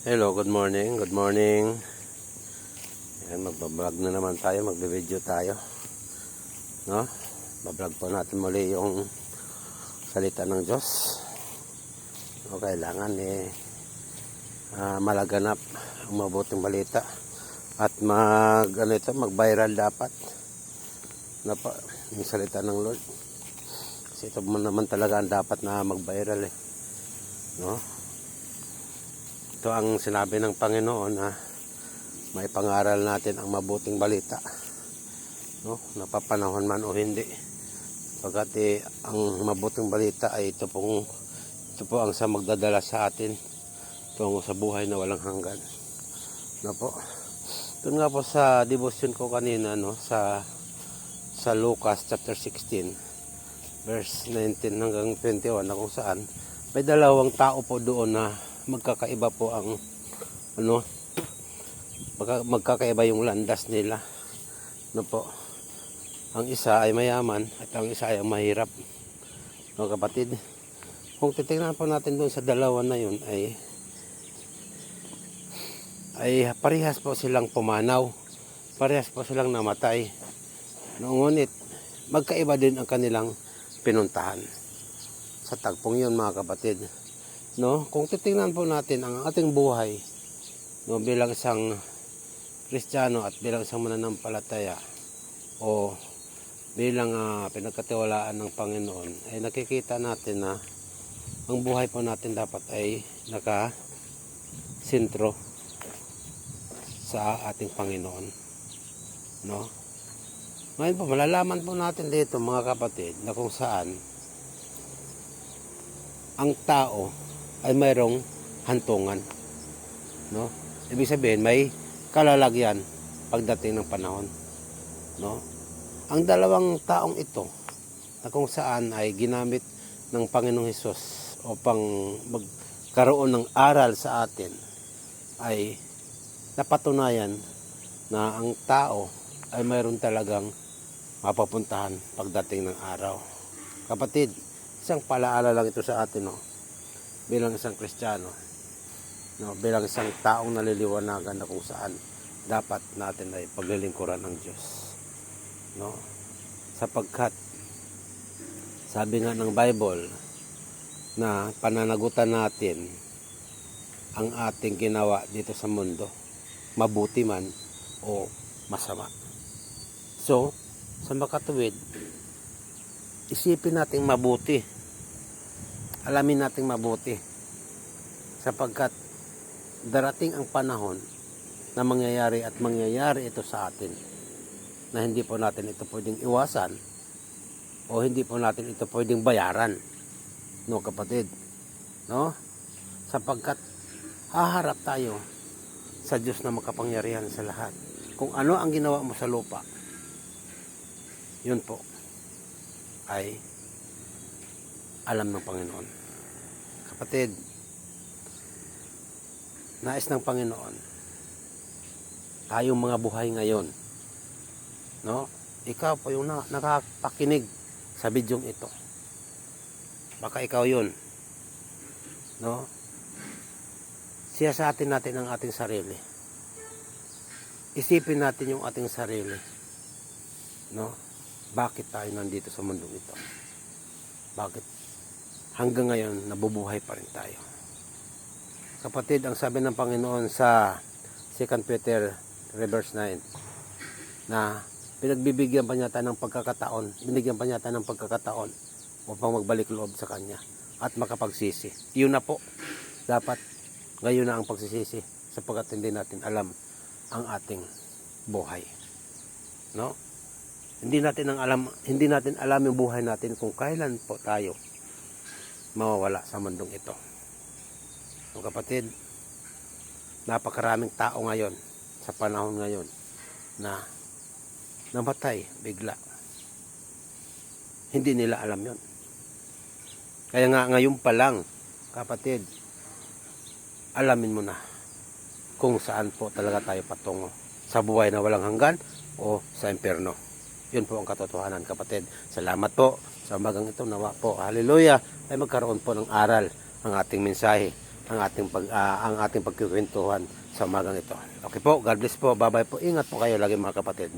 Hello, good morning, good morning. Ayan, magbablog na naman tayo, magbe-video tayo. No? Bablog po natin muli yung salita ng Diyos. No, kailangan malaganap ang mabuting balita. At mag-viral dapat. Na pa, yung salita ng Lord. Kasi ito naman talaga ang dapat na mag-viral No? Ito ang sinabi ng Panginoon na may pangaral natin ang mabuting balita, no? Napapanahon man o hindi. Pagkat ang mabuting balita ay ito po ang sa magdadala sa atin tungo sa buhay na walang hanggan. No po. Ito nga po sa devotion ko kanina, no, sa Lucas chapter 16 verse 19 hanggang 21, na kung saan may dalawang tao po doon na magkakaiba po ang magkakaiba yung landas nila. No po. Ang isa ay mayaman at ang isa ay mahirap. No, kapatid. Kung titingnan po natin doon sa dalawa na yun ay parehas po silang pumanaw. Parehas po silang namatay. No, ngunit magkaiba din ang kanilang pinuntahan. Sa tagpong yun, mga kapatid. No, kung titingnan po natin ang ating buhay, no, bilang isang Kristiyano at bilang isang mananampalataya o bilang pinagkatiwalaan ng Panginoon, ay nakikita natin na ang buhay po natin dapat ay nakasentro sa ating Panginoon. No? Ngayon po, malalaman po natin dito, mga kapatid, na kung saan ang tao ay mayroong hantungan. No? Ibig sabihin, may kalalagyan pagdating ng panahon. No? Ang dalawang taong ito, na kung saan ay ginamit ng Panginoong Hesus upang magkaroon ng aral sa atin, ay napatunayan na ang tao ay mayroon talagang mapapuntahan pagdating ng araw. Kapatid, isang palaala lang ito sa atin, no? Bilang isang Kristiyano, no? Bilang isang taong naliliwanagan na kung saan dapat natin ay paglilingkuran ng Diyos, no? Sapagkat sabi nga ng Bible na pananagutan natin ang ating ginawa dito sa mundo, mabuti man o masama. So, sa makatuwid, isipin nating mabuti. Alamin nating mabuti. Sapagkat darating ang panahon na mangyayari ito sa atin, na hindi po natin ito pwedeng iwasan o hindi po natin ito pwedeng bayaran. No, kapatid? No? Sapagkat haharap tayo sa Diyos na makapangyarihan sa lahat. Kung ano ang ginawa mo sa lupa, yun po ay alam ng Panginoon. Kapatid, nais ng Panginoon tayong mga buhay ngayon, no? Ikaw po yung nakapakinig sa bidyong ito. Baka ikaw yun, no? Siyasatin natin ang ating sarili. Isipin natin yung ating sarili, no? Bakit tayo nandito sa mundong ito? Bakit hanggang ngayon nabubuhay pa rin tayo? Kapatid, ang sabi ng Panginoon sa 2 Peter verse 9, na binigyan pa niya tayo ng pagkakataon upang magbalik loob sa Kanya at makapagsisi. Yun na po. Dapat ngayon na ang pagsisisi, sapagkat hindi natin alam ang ating buhay. No? Hindi natin alam yung buhay natin kung kailan po tayo mawawala sa mundong ito. So, kapatid, napakaraming tao ngayon sa panahon ngayon na namatay bigla. Hindi nila alam yon. Kaya nga ngayon pa lang, kapatid, alamin mo na kung saan po talaga tayo patungo. Sa buhay na walang hanggan o sa impyerno. Yun po ang katotohanan, kapatid. Salamat po sa umagang ito. Nawa po, hallelujah, ay magkaroon po ng aral ang ating mensahe. ang ating pagkukwentuhan sa umagang ito. Okay po, God bless po. Bye-bye po. Ingat po kayo lagi mga kapatid.